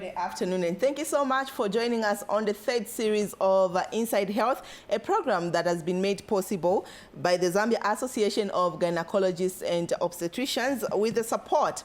Friday afternoon, and thank you so much for joining us on the third series of Inside Health, a program that has been made possible by the Zambia Association of Gynecologists and Obstetricians with the support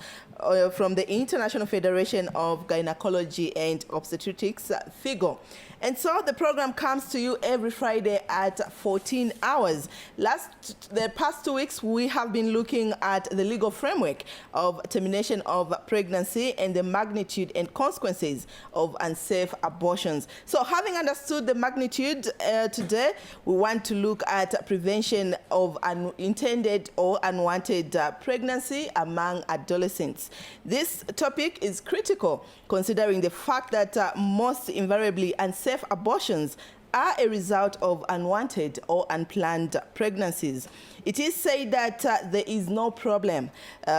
from the International Federation of Gynecology and Obstetrics, FIGO. And so the program comes to you every Friday at 14 hours. The past 2 weeks, we have been looking at the legal framework of termination of pregnancy and the magnitude and consequences of unsafe abortions. So having understood the magnitude, today we want to look at prevention of unintended or unwanted pregnancy among adolescents. This topic is critical considering the fact that most invariably unsafe abortions are a result of unwanted or unplanned pregnancies. It is said that there is no problem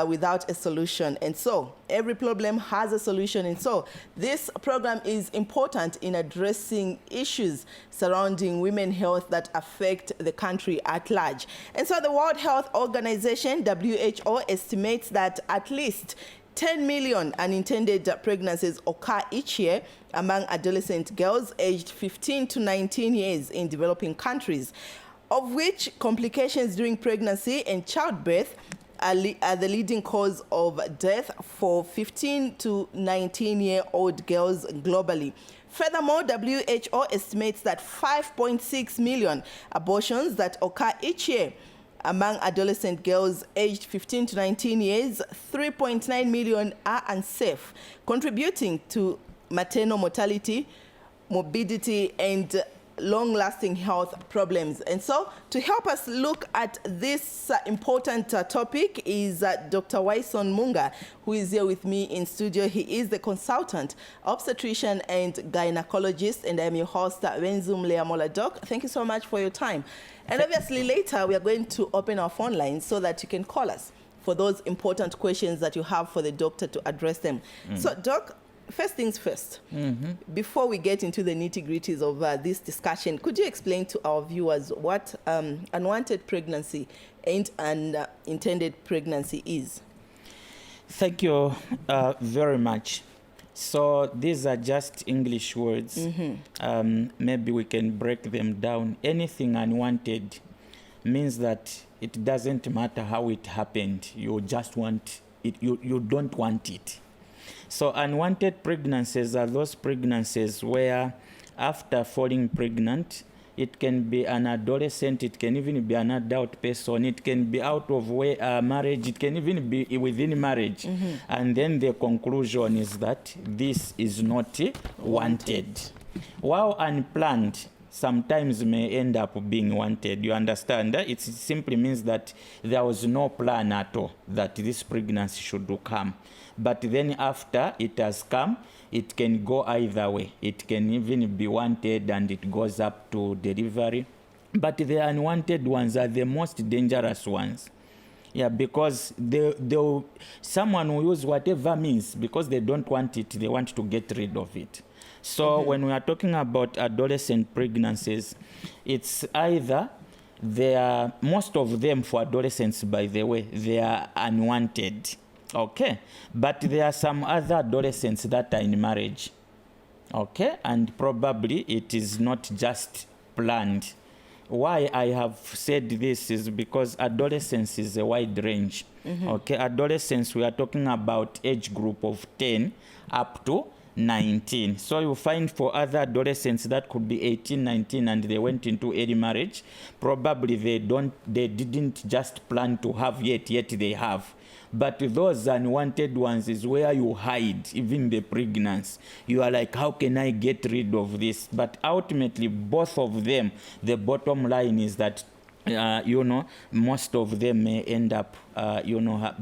without a solution, and so every problem has a solution. And so this program is important in addressing issues surrounding women's health that affect the country at large. And so the World Health Organization, WHO, estimates that at least 10 million unintended pregnancies occur each year among adolescent girls aged 15 to 19 years in developing countries, of which complications during pregnancy and childbirth are the leading cause of death for 15 to 19-year-old girls globally. Furthermore, WHO estimates that 5.6 million abortions that occur each year among adolescent girls aged 15 to 19 years, 3.9 million are unsafe, contributing to maternal mortality, morbidity, and long-lasting health problems. And so to help us look at this important topic is Dr. Wyson Munga, who is here with me in studio. He is the consultant obstetrician and gynecologist, and I'm your host, Wenzum Leamola. Doc, thank you so much for your time. And obviously later we are going to open our phone lines so that you can call us for those important questions that you have for the doctor to address them. So Doc, first things first, before we get into the nitty-gritties of this discussion, could you explain to our viewers what unwanted pregnancy and unintended pregnancy is? Thank you very much. So these are just English words. Maybe we can break them down. Anything unwanted means that it doesn't matter how it happened. You just want it. You don't want it. So unwanted pregnancies are those pregnancies where after falling pregnant, it can be an adolescent, it can even be an adult person, it can be out of marriage, it can even be within marriage. And then the conclusion is that this is not wanted. While unplanned, sometimes may end up being wanted. You understand? It simply means that there was no plan at all that this pregnancy should come. But then after it has come, it can go either way. It can even be wanted and it goes up to delivery. But the unwanted ones are the most dangerous ones. Yeah, because someone will use whatever means because they don't want it, they want to get rid of it. So when we are talking about adolescent pregnancies, it's either most of them for adolescents, by the way, they are unwanted. Okay, but there are some other adolescents that are in marriage. Okay, and probably it is not just planned. Why I have said this is because adolescence is a wide range. Okay, adolescence, we are talking about age group of 10 up to 19. So you find for other adolescents that could be 18, 19, and they went into early marriage. Probably they didn't just plan to have yet they have. But those unwanted ones is where you hide even the pregnancy. You are like, how can I get rid of this? But ultimately, both of them, the bottom line is that most of them may end up,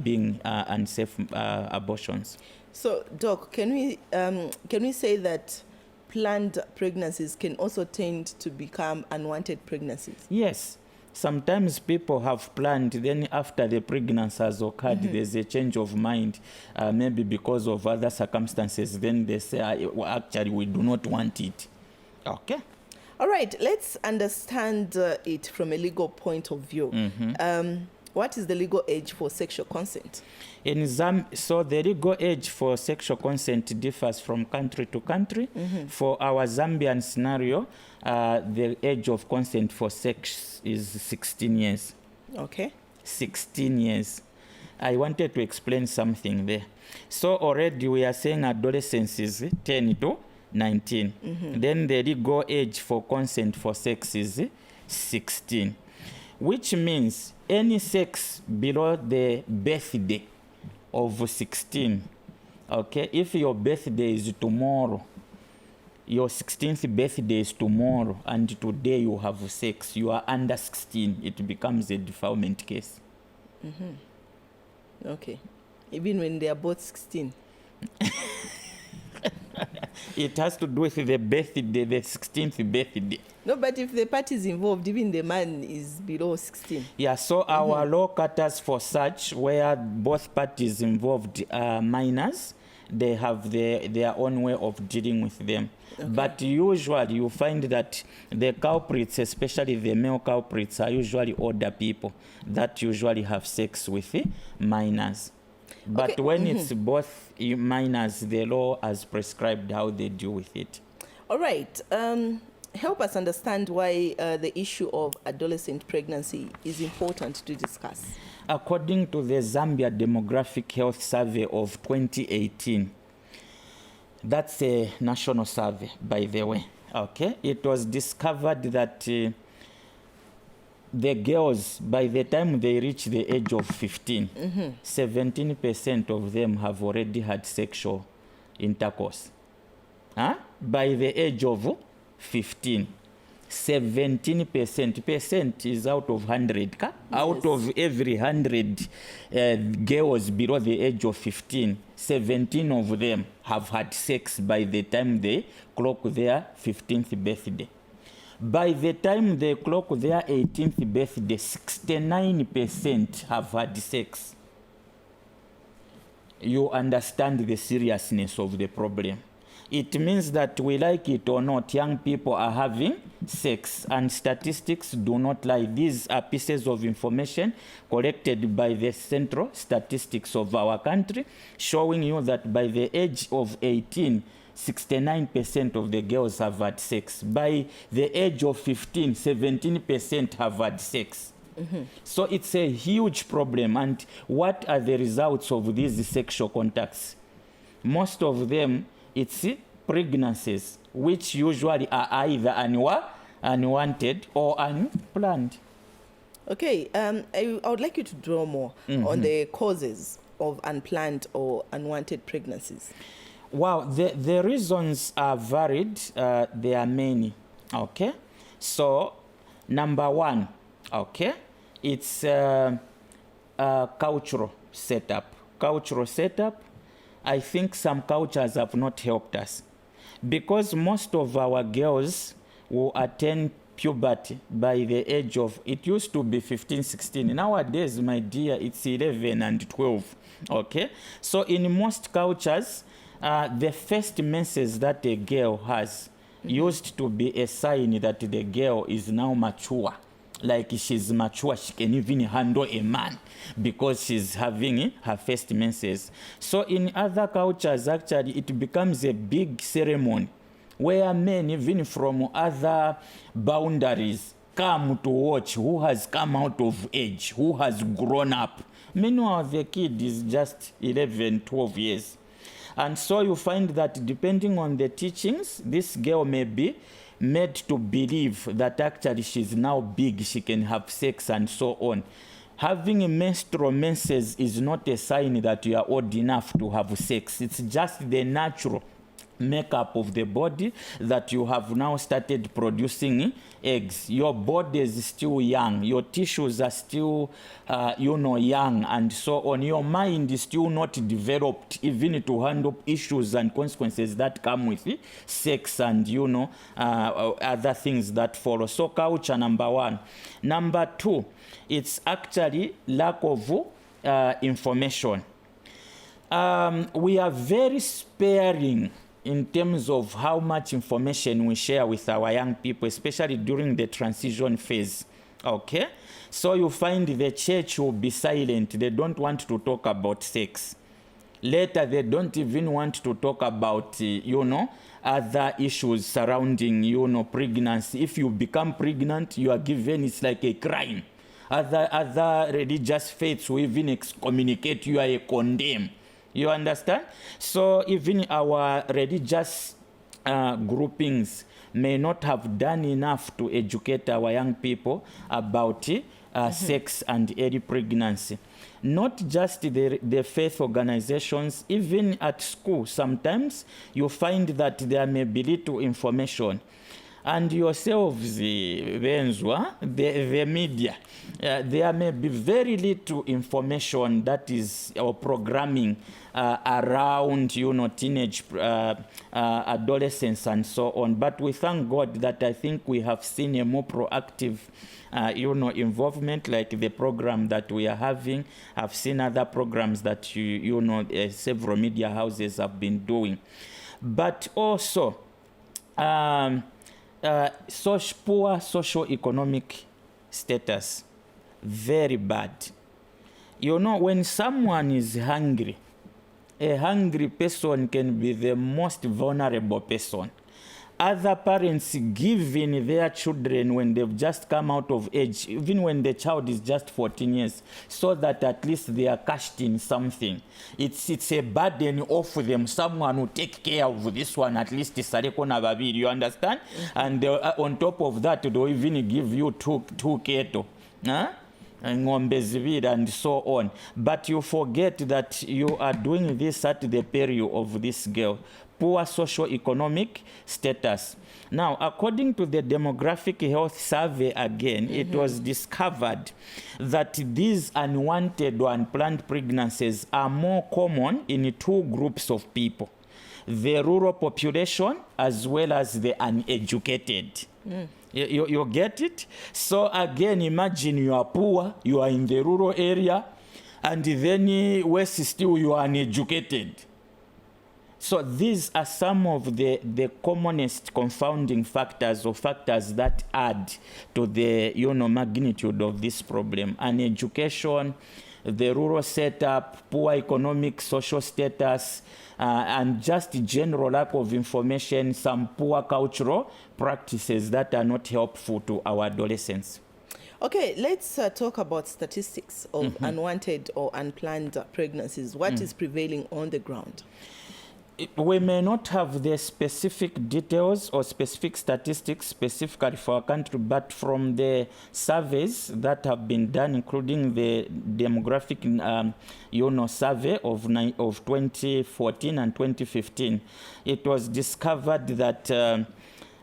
being unsafe abortions. So, Doc, can we say that planned pregnancies can also tend to become unwanted pregnancies? Yes. Sometimes people have planned, then after the pregnancy has occurred, there's a change of mind, maybe because of other circumstances. Then they say, actually, we do not want it. Okay. All right, let's understand it from a legal point of view. What is the legal age for sexual consent? So the legal age for sexual consent differs from country to country. For our Zambian scenario, the age of consent for sex is 16 years. Okay. 16 years. I wanted to explain something there. So already we are saying adolescence is 10 to 19. Then the legal age for consent for sex is 16, which means any sex below the birthday of 16, okay, if your birthday is tomorrow, your 16th birthday is tomorrow, and today you have sex, you are under 16, it becomes a defilement case. Okay. Even when they are both 16? It has to do with the birthday, the 16th birthday. No, but if the parties involved, even the man is below 16. Yeah, so our law caters for such where both parties involved are minors. They have their own way of dealing with them. Okay. But usually you find that the culprits, especially the male culprits, are usually older people that usually have sex with minors. But okay. When it's both minors, the law has prescribed how they deal with it. All right. Help us understand why the issue of adolescent pregnancy is important to discuss. According to the Zambia Demographic Health Survey of 2018, that's a national survey, by the way, okay? It was discovered that the girls, by the time they reach the age of 15, 17% of them have already had sexual intercourse. By the age of 15, 17%. Percent is out of 100. Yes. Out of every 100 girls below the age of 15, 17 of them have had sex by the time they clock their 15th birthday. By the time they clock their 18th birthday, 69% have had sex. You understand the seriousness of the problem. It means that, we like it or not, young people are having sex, and statistics do not lie. These are pieces of information collected by the Central Statistics of our country, showing you that by the age of 18, 69% of the girls have had sex. By the age of 15, 17% have had sex. So it's a huge problem. And what are the results of these sexual contacts? Most of them, it's pregnancies, which usually are either unwanted or unplanned. Okay, I would like you to draw more on the causes of unplanned or unwanted pregnancies. Wow, the reasons are varied. There are many, okay? So, number one, okay, it's cultural setup. Cultural setup, I think some cultures have not helped us, because most of our girls will attain puberty by the age of, it used to be 15, 16. Nowadays, my dear, it's 11 and 12, okay? So in most cultures, the first menses that a girl has used to be a sign that the girl is now mature. Like she's mature, she can even handle a man because she's having her first menses. So in other cultures, actually, it becomes a big ceremony where men, even from other boundaries, come to watch who has come out of age, who has grown up. Meanwhile, the kid is just 11, 12 years. And so you find that depending on the teachings, this girl may be made to believe that actually she's now big, she can have sex and so on. Having a menstrual menses is not a sign that you are old enough to have sex. It's just the natural makeup of the body that you have now started producing eggs. Your body is still young, your tissues are still young, and so on. Your mind is still not developed even to handle issues and consequences that come with sex and other things that follow. So culture, number one. Number two, it's actually lack of information. We are very sparing in terms of how much information we share with our young people, especially during the transition phase. Okay? So you find the church will be silent. They don't want to talk about sex. Later, they don't even want to talk about, other issues surrounding, pregnancy. If you become pregnant, you are given, it's like a crime. Other religious faiths will even excommunicate you, are a condemn. You understand? So even our religious groupings may not have done enough to educate our young people about sex and early pregnancy. Not just the faith organizations, even at school, sometimes you find that there may be little information. And yourselves, the media, there may be very little information that is or programming around, teenage adolescents and so on. But we thank God that I think we have seen a more proactive, involvement, like the program that we are having. I've seen other programs that several media houses have been doing, but also. Poor socio-economic status, very bad. When someone is hungry, a hungry person can be the most vulnerable person. Other parents giving their children when they've just come out of age, even when the child is just 14 years, so that at least they are cashed in something. It's a burden off them. Someone who take care of this one, at least you understand? And on top of that, they'll even give you two cattle. And so on. But you forget that you are doing this at the peril of this girl. Poor socio-economic status. Now, according to the Demographic Health Survey again, it was discovered that these unwanted or unplanned pregnancies are more common in two groups of people: the rural population as well as the uneducated. You get it? So again, imagine you are poor, you are in the rural area, and then worse still, you are uneducated. So these are some of the commonest confounding factors or factors that add to the magnitude of this problem. Uneducation, the rural setup, poor economic, social status, and just general lack of information, some poor cultural practices that are not helpful to our adolescents. Okay, let's talk about statistics of unwanted or unplanned pregnancies. What is prevailing on the ground? We may not have the specific details or specific statistics specifically for our country, but from the surveys that have been done, including the demographic survey of 2014 and 2015, it was discovered that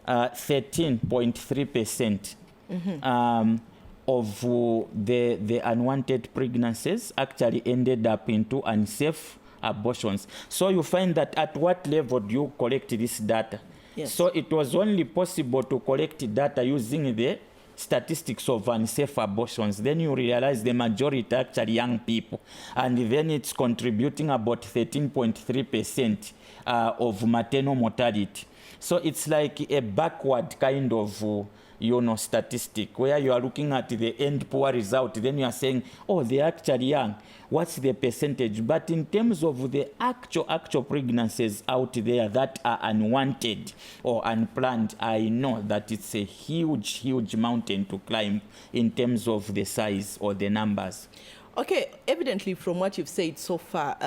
13.3% of the unwanted pregnancies actually ended up into unsafe abortions. So you find that at what level do you collect this data? Yes. So it was only possible to collect data using the statistics of unsafe abortions. Then you realize the majority are actually young people. And then it's contributing about 13.3% of maternal mortality. So it's like a backward kind of statistic where you are looking at the end poor result, then you are saying, oh, they're actually young. What's the percentage? But in terms of the actual pregnancies out there that are unwanted or unplanned, I know that it's a huge mountain to climb in terms of the size or the numbers. Okay, evidently from what you've said so far,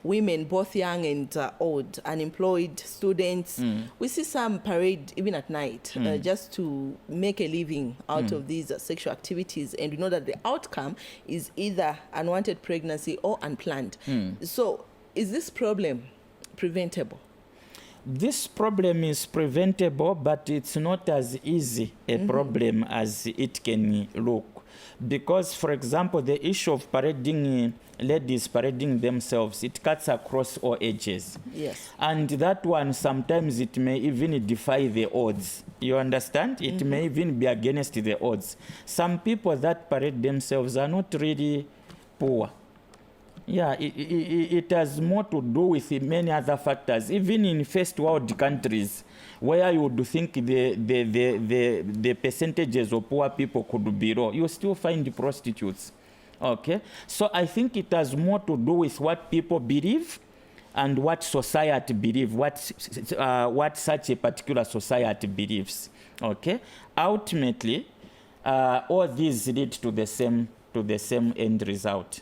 women, both young and old, unemployed, students. We see some parade even at night just to make a living out of these sexual activities. And we know that the outcome is either unwanted pregnancy or unplanned. So is this problem preventable? This problem is preventable, but it's not as easy a problem as it can look. Because, for example, the issue of parading ladies parading themselves, it cuts across all ages. Yes. And that one, sometimes it may even defy the odds. You understand? It may even be against the odds. Some people that parade themselves are not really poor. Yeah, it has more to do with many other factors. Even in first world countries, where you would think the percentages of poor people could be low, you still find prostitutes. Okay, so I think it has more to do with what people believe and what society believes, what such a particular society believes. Okay, ultimately, all these lead to the same end result.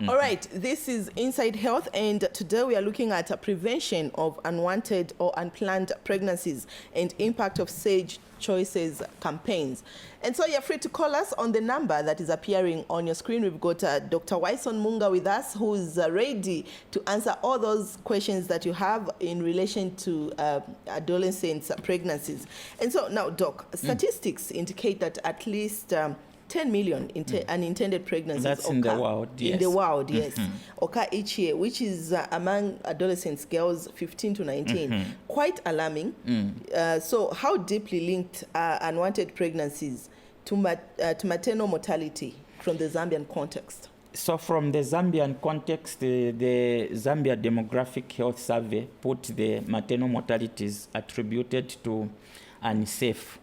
All right, this is Inside Health, and today we are looking at prevention of unwanted or unplanned pregnancies and impact of sage choices campaigns. And so you're free to call us on the number that is appearing on your screen. We've got Dr. Wyson Munga with us, who's ready to answer all those questions that you have in relation to adolescents' pregnancies. And so now, Doc, statistics indicate that at least 10 million unintended pregnancies That's in the world, yes. In the world, yes. Occur each year, which is among adolescents, girls 15 to 19. Quite alarming. So how deeply linked are unwanted pregnancies to maternal mortality from the Zambian context? So from the Zambian context, the Zambia Demographic Health Survey put the maternal mortalities attributed to unsafe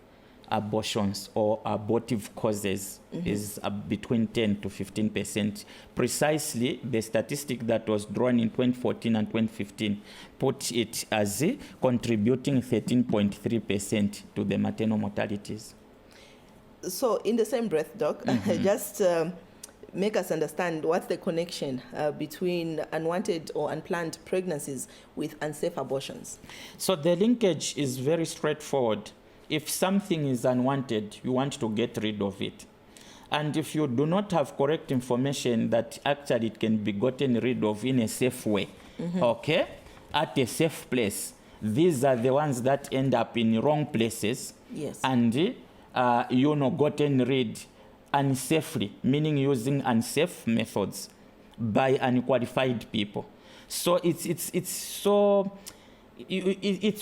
abortions or abortive causes is between 10 to 15%. Precisely, the statistic that was drawn in 2014 and 2015 put it as contributing 13.3% to the maternal mortalities. So in the same breath, Doc, just make us understand what's the connection between unwanted or unplanned pregnancies with unsafe abortions. So the linkage is very straightforward. If something is unwanted, you want to get rid of it. And if you do not have correct information that actually it can be gotten rid of in a safe way, okay, at a safe place, these are the ones that end up in wrong places, yes, and gotten rid unsafely, meaning using unsafe methods by unqualified people. So it's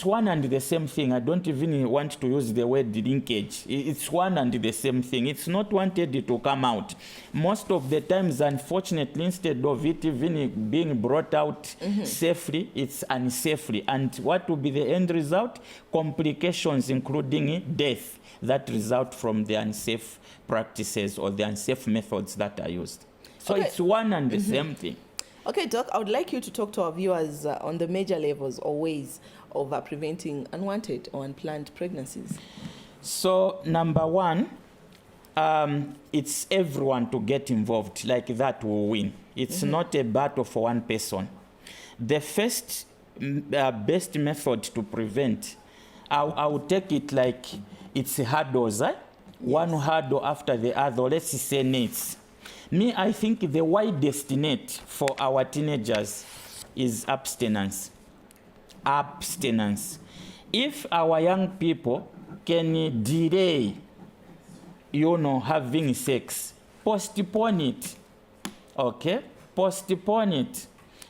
one and the same thing. I don't even want to use the word linkage. It's one and the same thing. It's not wanted to come out. Most of the times, unfortunately, instead of it even being brought out safely, it's unsafely. And what will be the end result? Complications, including death, that result from the unsafe practices or the unsafe methods that are used. So it's one and the same thing. Okay, Doc, I would like you to talk to our viewers on the major levels or ways of preventing unwanted or unplanned pregnancies. So, number one, it's everyone to get involved. Like that will win. It's not a battle for one person. The first best method to prevent, I would take it like it's hurdles, one hurdle after the other. Let's say needs. Me, I think the widest net for our teenagers is abstinence. Abstinence. If our young people can delay, having sex, postpone it. Okay? Postpone it.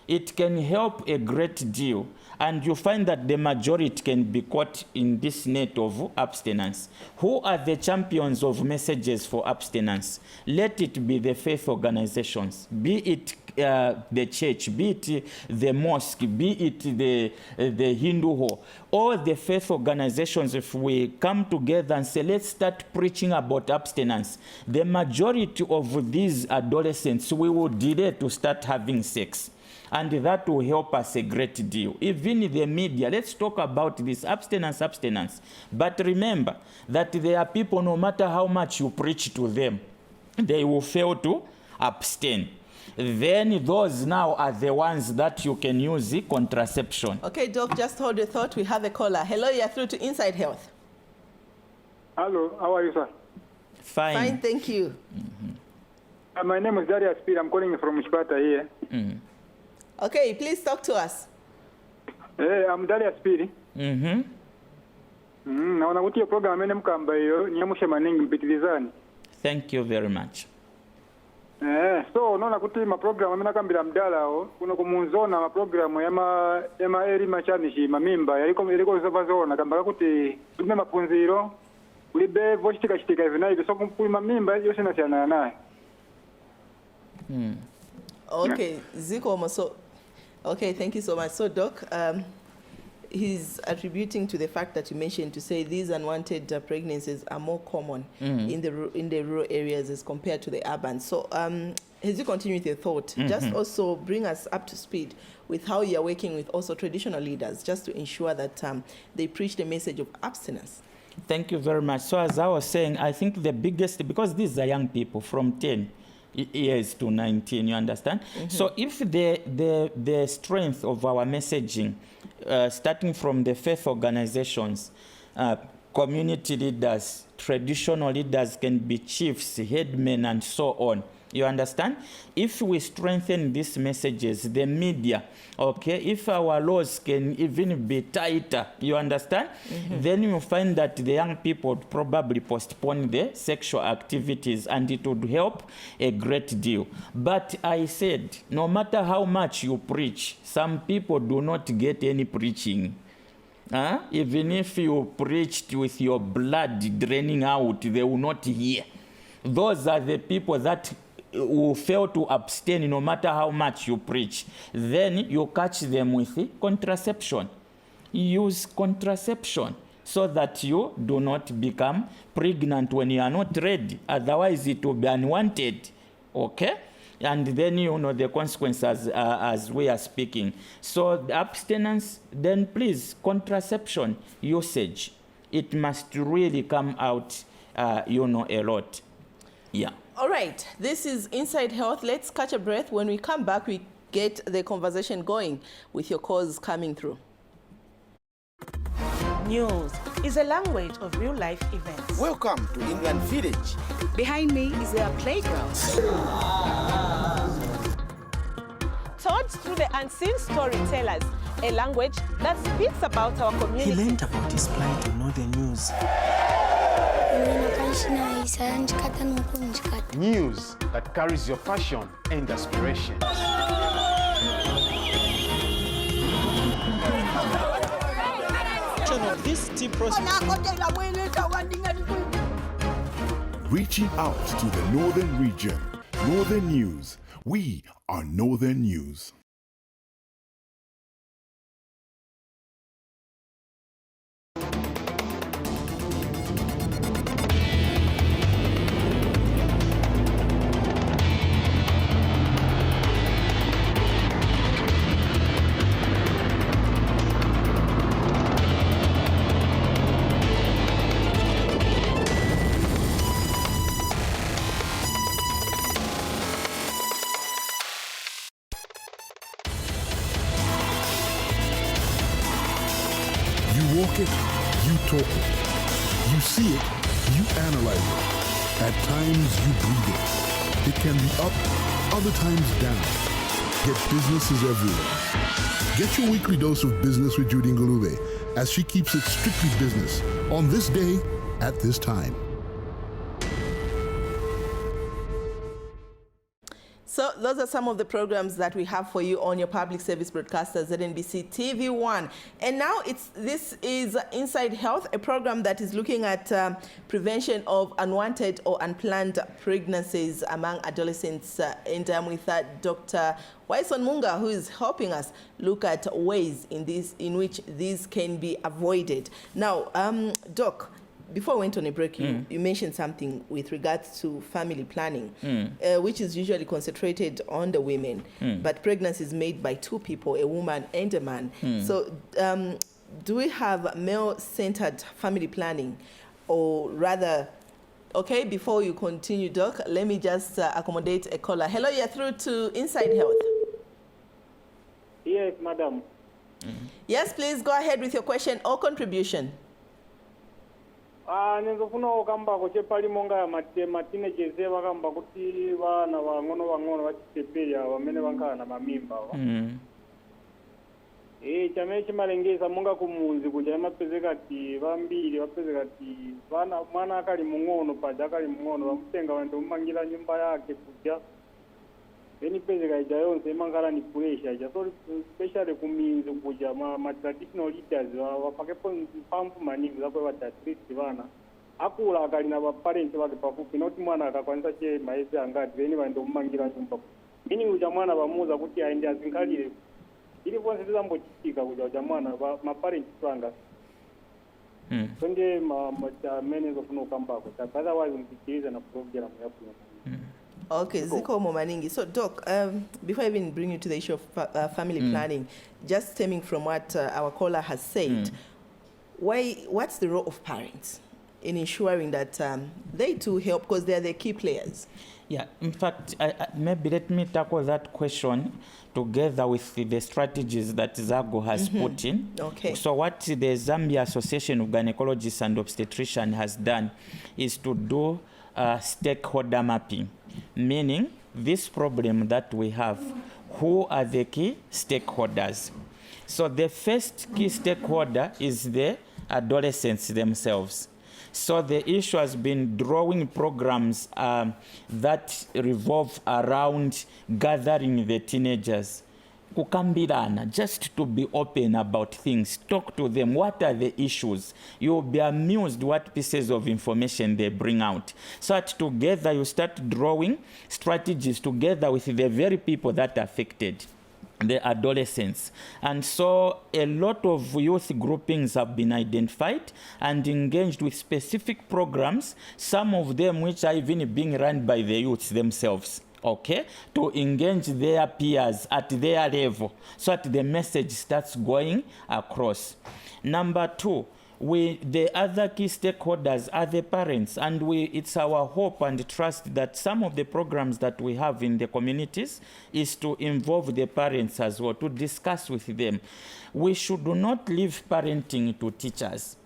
It can help a great deal. And you find that the majority can be caught in this net of abstinence. Who are the champions of messages for abstinence? Let it be the faith organizations, be it the church, be it the mosque, be it the Hindu hall. All the faith organizations, if we come together and say, let's start preaching about abstinence, the majority of these adolescents, we will delay to start having sex. And that will help us a great deal. Even in the media, let's talk about this abstinence. But remember that there are people, no matter how much you preach to them, they will fail to abstain. Then those now are the ones that you can use the contraception. Okay, Doc, just hold your thought. We have a caller. Hello, you're through to Inside Health. Hello, how are you, sir? Fine. Fine, thank you. My name is Darius Speed. I'm calling from Shpata here. Okay, please talk to us. I'm Darius Speed. Naona kuti yo program ene mkamba hiyo nyamushe maningi mpitilizani. Thank you very much. So naona kuti ma program amena kambira mdala kuno kumunzona ma program yama eri machanishi mamimba yaliko zovazona kambaka kuti tume mapunziro ulibe vochitika ivinayo so kumpuima mamimba yose nasiyana naye. Okay, Zikomo. So, okay, thank you so much. So, Doc, he's attributing to the fact that you mentioned to say these unwanted pregnancies are more common in the rural areas as compared to the urban. So, as you continue with your thought, just also bring us up to speed with how you're working with also traditional leaders, just to ensure that they preach the message of abstinence. Thank you very much. So as I was saying, I think the biggest, because these are young people from 10 years to 19, you understand? So if the strength of our messaging, starting from the faith organizations, community leaders, traditional leaders can be chiefs, headmen, and so on. You understand? If we strengthen these messages, the media, okay, if our laws can even be tighter, you understand? Then you find that the young people would probably postpone their sexual activities, and it would help a great deal. But I said, no matter how much you preach, some people do not get any preaching. Even if you preached with your blood draining out, they will not hear. Those are the people that will fail to abstain no matter how much you preach. Then you catch them with contraception. Use contraception so that you do not become pregnant when you are not ready. Otherwise, it will be unwanted. Okay? And then you know the consequences as we are speaking. So the abstinence, then please, contraception usage. It must really come out, you know, a lot. Yeah. All right, this is Inside Health. Let's catch a breath. When we come back, we get the conversation going with your calls coming through. News is a language of real-life events. Welcome to England Village. Behind me is their playground. Told through the unseen storytellers, a language that speaks about our community. He learned about his plight on Northern News. News that carries your passion and aspiration. This tea process. Reaching out to the Northern region. Northern News. We are Northern News. You walk it, you talk it. You see it, you analyze it. At times you breathe it. It can be up, other times down. Yet business is everywhere. Get your weekly dose of business with Judy Ngulube as she keeps it strictly business on this day at this time. So those are some of the programs that we have for you on your public service broadcaster, ZNBC TV1. And now this is Inside Health, a program that is looking at prevention of unwanted or unplanned pregnancies among adolescents. And I'm with Dr. Wyson Munga, who is helping us look at ways in which these can be avoided. Now, Doc, before we went on a break, you mentioned something with regards to family planning, which is usually concentrated on the women, but pregnancy is made by two people, a woman and a man. So do we have male-centered family planning, or rather, okay, before you continue, Doc, let me just accommodate a caller. Hello, you're through to Inside Health. Yes, madam. Yes, please go ahead with your question or contribution. Ningofuna okamba ko chepali monga mateenagers bakamba kuti bana bang'ono bachitepeya bamene bankhala na mamimba chamene chimalengeza monga kumunzi kuja amapezeka ati bambiri bapezeka ati mwana akali mung'ono paja akali mung'ono bamutenga wende umangira nyumba yake kuja then pezeka ija yonse imangala ni pressure ija so especially kuminzi kuja ma traditional leaders wapakepo mpamvu maningi zakwe batatrist bana akula akali na parents bake pafupi not mwana akakwanisa che maezi angati then wende umangira nyumba meaning uja mwana bamuuza kuti aende azinkalire ili vonse zizambochitika uja mwana maparents twanga sonde amene zofuna ukambako otherwise mupitirize na program yakuno. Okay, zikomo maningi. So Doc, before I even bring you to the issue of family planning, just stemming from what our caller has said, what's the role of parents in ensuring that they too help, because they're the key players? Yeah, in fact, maybe let me tackle that question together with the strategies that Zago has put in. Okay. So what the Zambia Association of Gynecologists and Obstetricians has done is to do stakeholder mapping, meaning this problem that we have, who are the key stakeholders? So the first key stakeholder is the adolescents themselves. So the issue has been drawing programs that revolve around gathering the teenagers. Kukambirana, just to be open about things, talk to them, what are the issues? You'll be amused what pieces of information they bring out. So that together you start drawing strategies together with the very people that are affected, the adolescents. And so a lot of youth groupings have been identified and engaged with specific programs, some of them which are even being run by the youths themselves. Okay, to engage their peers at their level so that the message starts going across. Number two, the other key stakeholders are the parents, and it's our hope and trust that some of the programs that we have in the communities is to involve the parents as well, to discuss with them. We should not leave parenting to teachers.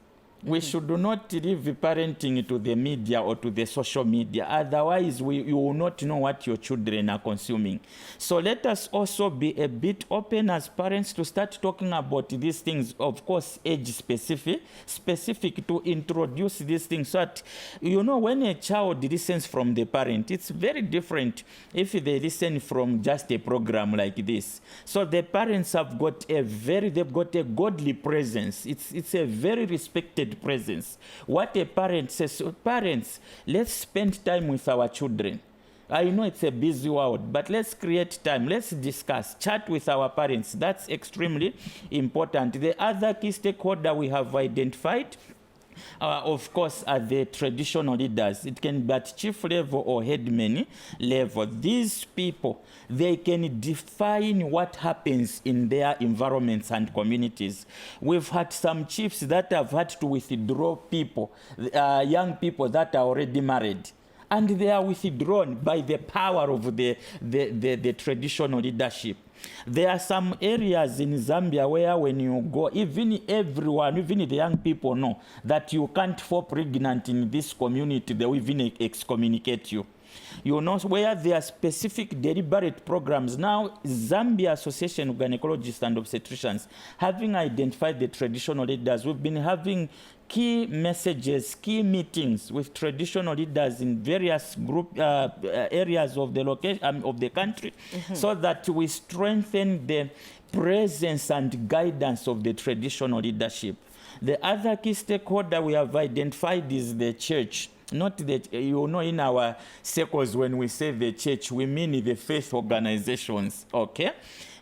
We should not leave parenting to the media or to the social media. Otherwise, you will not know what your children are consuming. So let us also be a bit open as parents to start talking about these things, of course, age specific to introduce these things. So that, when a child listens from the parent, it's very different if they listen from just a program like this. So the parents have got they've got a godly presence. It's a very respected presence. What a parent says, so parents, let's spend time with our children. I know it's a busy world, but let's create time. Let's discuss, chat with our parents. That's extremely important. The other key stakeholder we have identified, of course, are the traditional leaders. It can be at chief level or headman level. These people, they can define what happens in their environments and communities. We've had some chiefs that have had to withdraw people, young people that are already married. And they are withdrawn by the power of the traditional leadership. There are some areas in Zambia where when you go, even the young people know that you can't fall pregnant in this community, they will even excommunicate you. Where there are specific deliberate programs. Now, Zambia Association of Gynecologists and Obstetricians, having identified the traditional leaders, we've been having key messages, key meetings with traditional leaders in various areas of the location of the country, so that we strengthen the presence and guidance of the traditional leadership. The other key stakeholder we have identified is the church. Not that, in our circles, when we say the church, we mean the faith organizations, okay?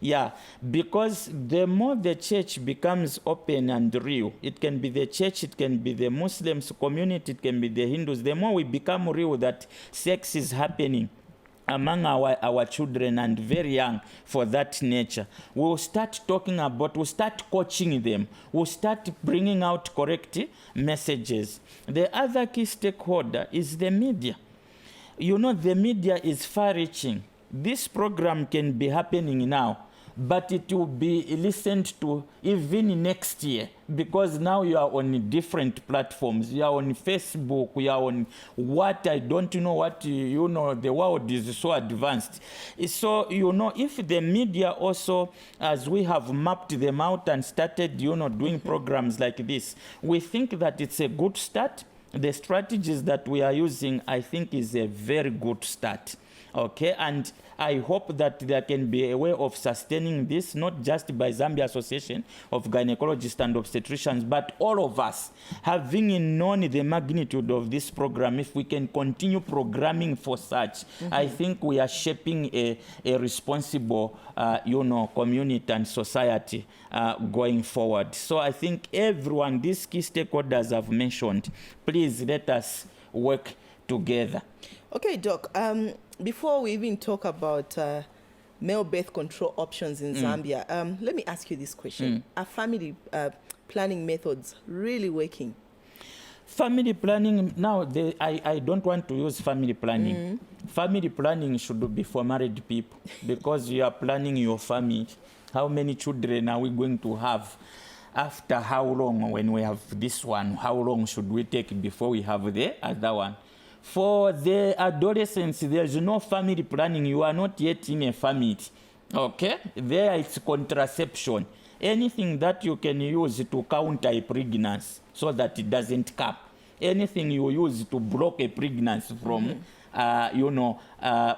Yeah, because the more the church becomes open and real, it can be the church, it can be the Muslims community, it can be the Hindus, the more we become real that sex is happening among our children and very young for that nature, we'll start talking about, we'll start coaching them, we'll start bringing out correct messages. The other key stakeholder is the media. The media is far-reaching. This program can be happening now, but it will be listened to even next year, because now you are on different platforms. You are on Facebook, you are on I don't know what, the world is so advanced. So, if the media also, as we have mapped them out and started, doing programs like this, we think that it's a good start. The strategies that we are using, I think, is a very good start. Okay, and I hope that there can be a way of sustaining this, not just by Zambia Association of Gynecologists and Obstetricians, but all of us, having known the magnitude of this program. If we can continue programming for such, I think we are shaping a responsible, community and society going forward. So I think everyone, these key stakeholders I've mentioned, please let us work together. Okay, Doc, before we even talk about male birth control options in Zambia, let me ask you this question. Are family planning methods really working? Family planning, now, I don't want to use family planning. Family planning should be for married people because you are planning your family. How many children are we going to have? After how long, when we have this one, how long should we take before we have the other one? For the adolescents, there's no family planning. You are not yet in a family. Okay? There it's contraception. Anything that you can use to counter a pregnancy so that it doesn't cap. Anything you use to block a pregnancy from,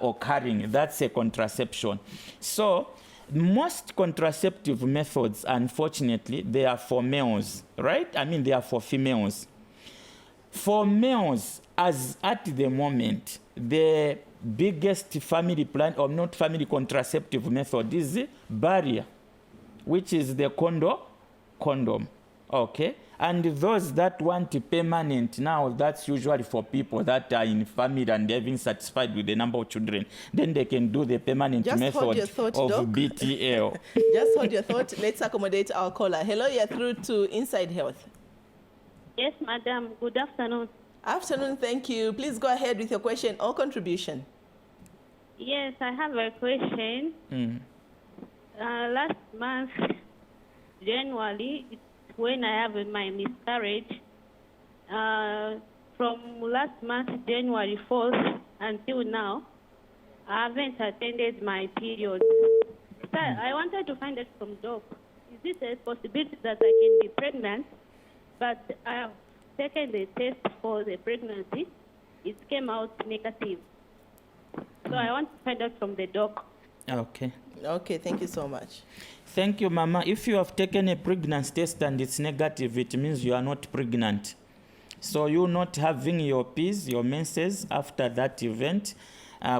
occurring, that's a contraception. So, most contraceptive methods, unfortunately, they are for males, right? I mean, they are for females. For males, as at the moment, the biggest family plan, or not family contraceptive method, is barrier, which is the condom, okay? And those that want permanent, now that's usually for people that are in family and they've been satisfied with the number of children. Then they can do the permanent method thought, of Doc. BTL. Just hold your thought. Let's accommodate our caller. Hello, you're through to Inside Health. Yes, madam. Good afternoon. Afternoon, thank you. Please go ahead with your question or contribution. Yes, I have a question. Last month, January, when I have my miscarriage, from last month, January 4th, until now, I haven't attended my period. So I wanted to find out from Doc, is it a possibility that I can be pregnant, but I have taken the test for the pregnancy, it came out negative. So I want to find out from the Doc. Okay. Okay, thank you so much. Thank you, Mama. If you have taken a pregnancy test and it's negative, it means you are not pregnant. So you not having your P's, your menses after that event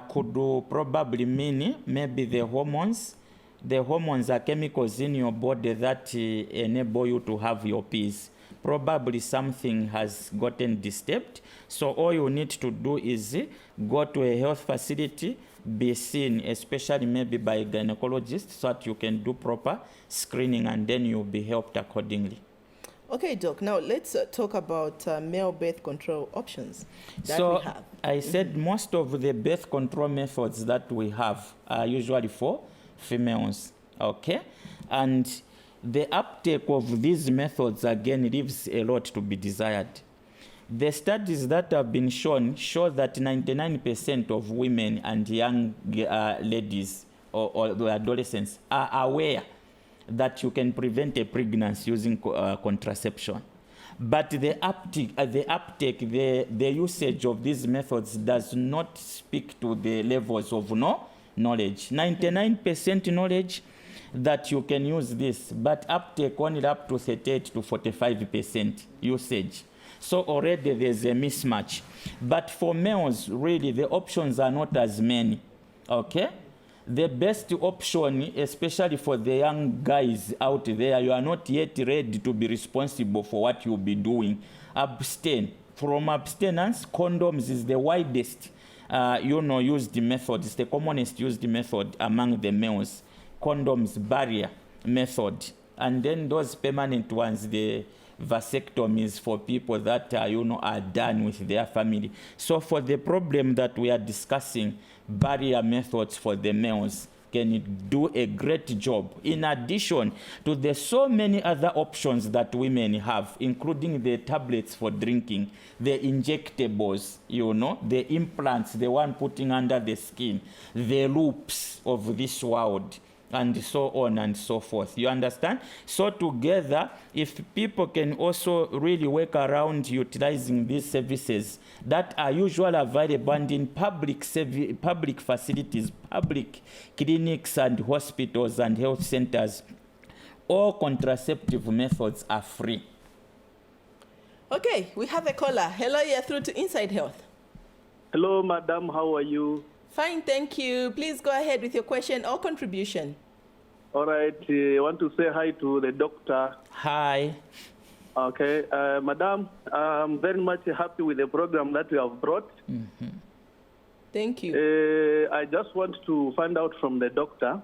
could probably mean maybe the hormones. The hormones are chemicals in your body that enable you to have your P's. Probably something has gotten disturbed. So all you need to do is go to a health facility, be seen, especially maybe by a gynecologist, so that you can do proper screening and then you'll be helped accordingly. Okay, Doc, now let's talk about male birth control options that we have. I said most of the birth control methods that we have are usually for females, okay? And the uptake of these methods, again, leaves a lot to be desired. The studies that have been shown show that 99% of women and young ladies or adolescents are aware that you can prevent a pregnancy using contraception. But the uptake, the usage of these methods does not speak to the levels of knowledge. 99% knowledge that you can use this, but uptake only up to 38 to 45% usage. So already there's a mismatch. But for males, really, the options are not as many, okay? The best option, especially for the young guys out there, you are not yet ready to be responsible for what you'll be doing. Abstain. From abstinence, condoms is the widest, used method. It's the commonest used method among the males. Condoms, barrier method. And then those permanent ones, the vasectomies for people that are done with their family. So for the problem that we are discussing, barrier methods for the males can do a great job, in addition to the so many other options that women have, including the tablets for drinking, the injectables, the implants, the one putting under the skin, the loops of this world. and so on and so forth. You understand? So together, if people can also really work around utilizing these services that are usually available and in public facilities, public clinics and hospitals and health centers, all contraceptive methods are free. Okay, we have a caller. Hello, you're through to Inside Health. Hello, madam. How are you? Fine, thank you. Please go ahead with your question or contribution. All right. I want to say hi to the doctor. Hi. Okay. Madam, I'm very much happy with the program that you have brought. Mm-hmm. Thank you. I just want to find out from the doctor.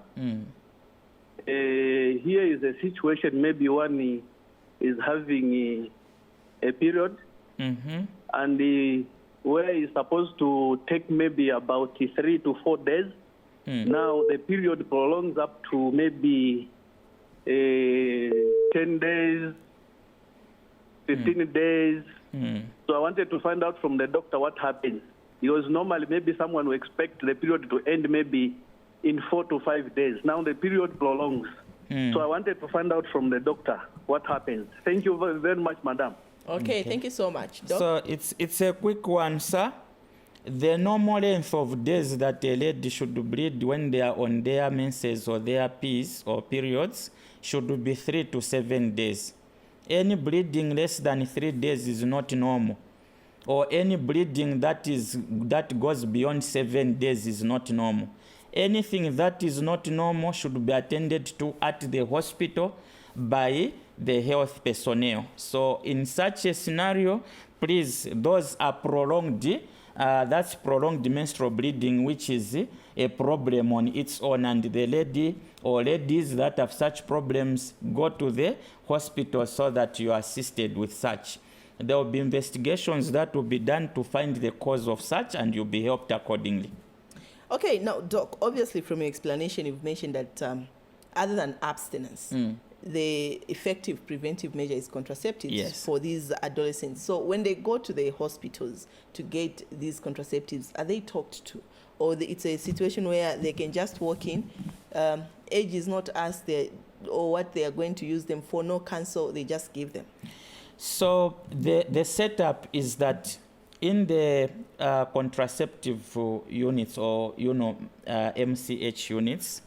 Here is a situation, maybe one is having a period, and where he's supposed to take maybe about 3 to 4 days. Now the period prolongs up to maybe 10 days, 15 days. So I wanted to find out from the doctor what happens. Because normally maybe someone will expect the period to end maybe in 4 to 5 days. Now the period prolongs. So I wanted to find out from the doctor what happens. Thank you very, very much, madam. Okay, thank you so much. Doc? So it's a quick one, sir. The normal length of days that a lady should bleed when they are on their menses or their Ps or periods should be 3 to 7 days. Any bleeding less than 3 days is not normal. Or any bleeding that goes beyond 7 days is not normal. Anything that is not normal should be attended to at the hospital by the health personnel. So in such a scenario, please, those are prolonged, that's prolonged menstrual bleeding, which is a problem on its own, and the lady or ladies that have such problems go to the hospital so that you are assisted with such. There will be investigations that will be done to find the cause of such, and you'll be helped accordingly. Okay, now, Doc, obviously from your explanation, you've mentioned that other than abstinence, the effective preventive measure is contraceptives for these adolescents. So when they go to the hospitals to get these contraceptives, are they talked to? Or it's a situation where they can just walk in, age is not asked, or what they are going to use them for, no counsel, they just give them? So the setup is that in the contraceptive units, or MCH units,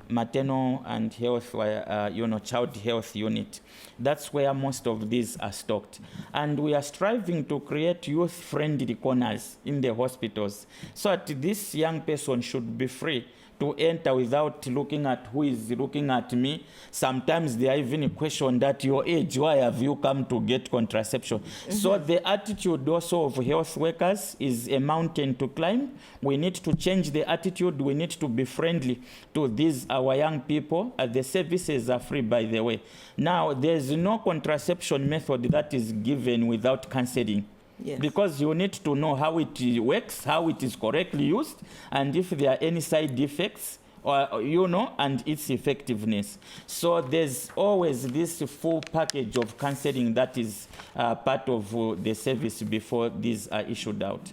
maternal and health, child health unit, that's where most of these are stocked. And we are striving to create youth-friendly corners in the hospitals so that this young person should be free to enter without looking at who is looking at me. Sometimes they are even question that your age, why have you come to get contraception? So the attitude also of health workers is a mountain to climb. We need to change the attitude. We need to be friendly to these our young people. The services are free, by the way. Now, there's no contraception method that is given without counseling. Yes. Because you need to know how it works, how it is correctly used, and if there are any side effects, and its effectiveness. So there's always this full package of counseling that is part of the service before these are issued out.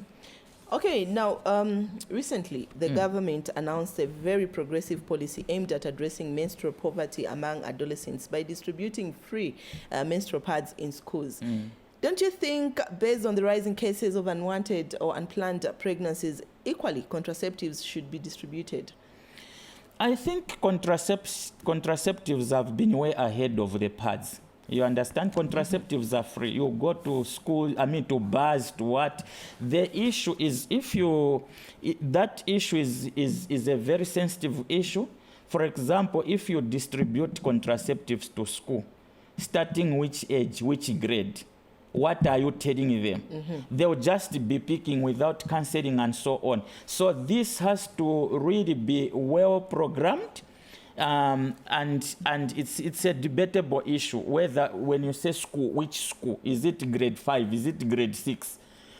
Okay, now, recently, the government announced a very progressive policy aimed at addressing menstrual poverty among adolescents by distributing free menstrual pads in schools. Don't you think, based on the rising cases of unwanted or unplanned pregnancies, equally contraceptives should be distributed? I think contraceptives have been way ahead of the pads. You understand? Contraceptives are free. You go to school, to bars, to what. The issue is, that issue is a very sensitive issue. For example, if you distribute contraceptives to school, starting which age, which grade, what are you telling them? They'll just be picking without counseling and so on. So this has to really be well programmed. And it's a debatable issue whether, when you say school, which school? Is it grade 5? Is it grade 6?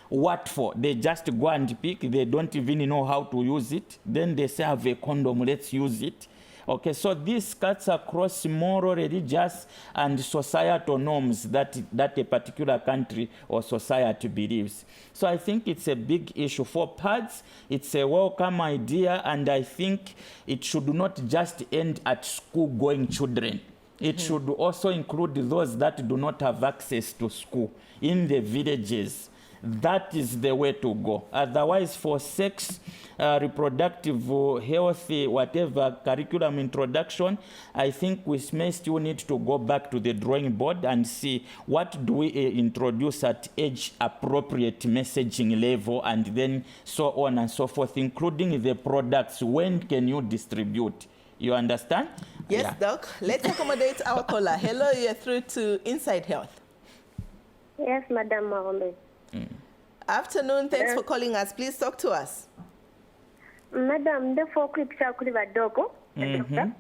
What for? They just go and pick. They don't even know how to use it. Then they say, have a condom, let's use it. Okay, so this cuts across moral, religious, and societal norms that a particular country or society believes. So I think it's a big issue. For pads, it's a welcome idea, and I think it should not just end at school-going children. It should also include those that do not have access to school in the villages. That is the way to go. Otherwise, for sex, reproductive, healthy, whatever curriculum introduction, I think we may still need to go back to the drawing board and see what do we introduce at age-appropriate messaging level, and then so on and so forth, including the products. When can you distribute? You understand? Yes, Yeah. Doc. Let's accommodate our caller. Hello, you're through to Inside Health. Yes, Madam Mohammed. Afternoon. Thanks for calling us. Please talk to us. Madam, the four clips are kuri badogo. Doctor.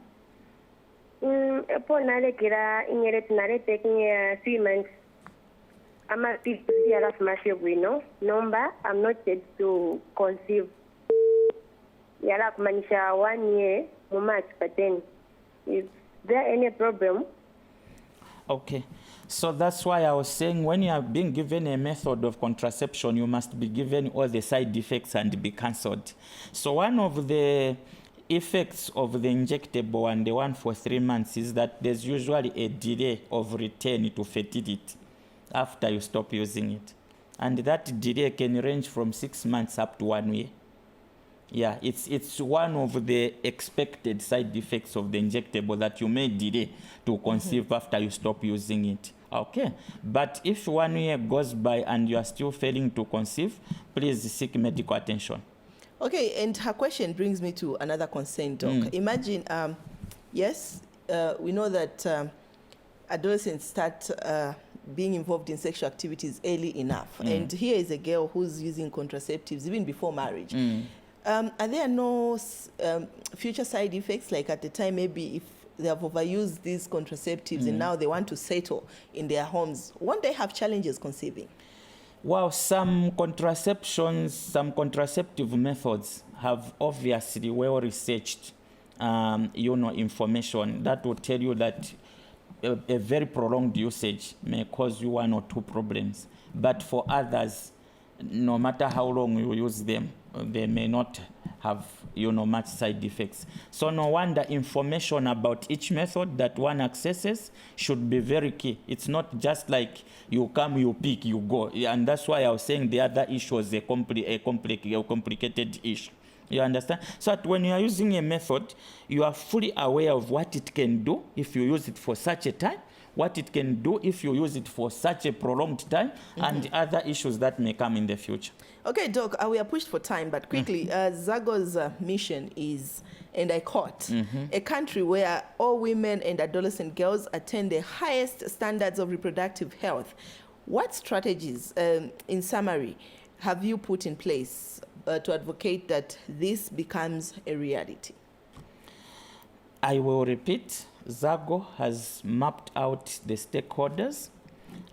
Upon Nalekira in your taking 3 months. I'm a people here of Mashio number. I'm not yet to conceive. Yara Manisha 1 year, March, but then is there any problem? Okay, so that's why I was saying when you are being given a method of contraception, you must be given all the side effects and be cancelled. So one of the effects of the injectable and the one for 3 months is that there's usually a delay of return to fertility after you stop using it. And that delay can range from 6 months up to 1 year. Yeah, it's one of the expected side effects of the injectable, that you may delay to conceive after you stop using it. Okay, but if 1 year goes by and you are still failing to conceive, please seek medical attention. Okay, and her question brings me to another concern, Doc. Imagine, yes, we know that adolescents start being involved in sexual activities early enough. And here is a girl who's using contraceptives even before marriage. Are there no future side effects, like at the time maybe if they have overused these contraceptives and now they want to settle in their homes, won't they have challenges conceiving? Well, some contraceptions, some contraceptive methods have obviously well-researched, information that will tell you that a very prolonged usage may cause you 1 or 2 problems. But for others, no matter how long you use them, they may not have, much side effects. So no wonder information about each method that one accesses should be very key. It's not just like you come, you pick, you go. And that's why I was saying the other issue was a complicated issue. You understand? So that when you are using a method, you are fully aware of what it can do if you use it for such a time, what it can do if you use it for such a prolonged time, and other issues that may come in the future. Okay, Doc, we are pushed for time, but quickly, Zago's mission is, and I quote, a country where all women and adolescent girls attain the highest standards of reproductive health. What strategies, in summary, have you put in place to advocate that this becomes a reality? I will repeat, Zago has mapped out the stakeholders,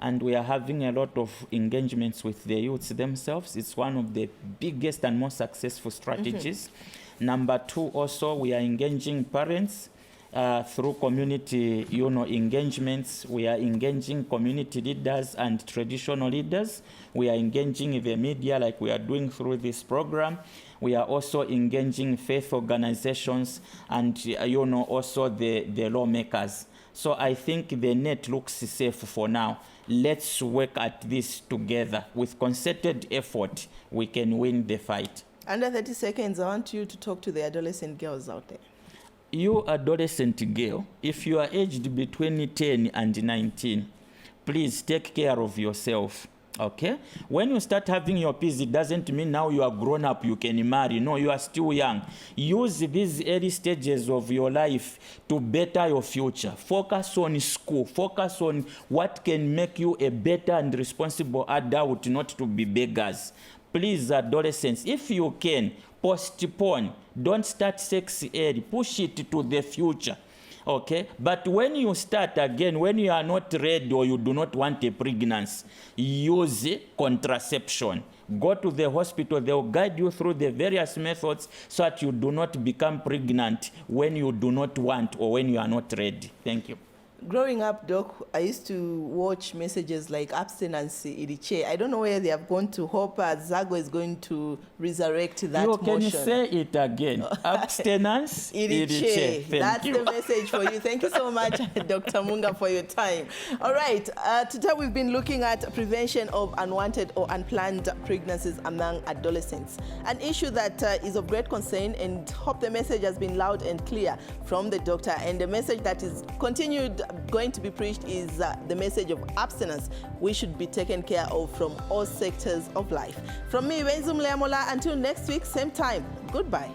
and we are having a lot of engagements with the youths themselves. It's one of the biggest and most successful strategies. Number 2, also, we are engaging parents through community, engagements. We are engaging community leaders and traditional leaders. We are engaging the media like we are doing through this program. We are also engaging faith organizations and, also the lawmakers. So I think the net looks safe for now. Let's work at this together. With concerted effort, we can win the fight. Under 30 seconds, I want you to talk to the adolescent girls out there. You adolescent girl, if you are aged between 10 and 19, please take care of yourself. Okay? When you start having your peace, it doesn't mean now you are grown up, you can marry. No, you are still young. Use these early stages of your life to better your future. Focus on school. Focus on what can make you a better and responsible adult, not to be beggars. Please, adolescents, if you can, postpone. Don't start sex early. Push it to the future. Okay, but when you start again, when you are not ready or you do not want a pregnancy, use contraception. go to the hospital. They'll guide you through the various methods so that you do not become pregnant when you do not want or when you are not ready. Thank you. Growing up, Doc, I used to watch messages like abstinence iriche. I don't know where they have gone to. Hope Zago is going to resurrect that You can motion. say it again. Abstinence iriche. That's the message for you. Thank you so much, Dr. Munga, for your time. All right, today we've been looking at prevention of unwanted or unplanned pregnancies among adolescents, an issue that is of great concern, and hope the message has been loud and clear from the doctor. And the message that is going to be preached is the message of abstinence. We should be taken care of from all sectors of life. From me, Wenzum Leamola, until next week, same time, goodbye.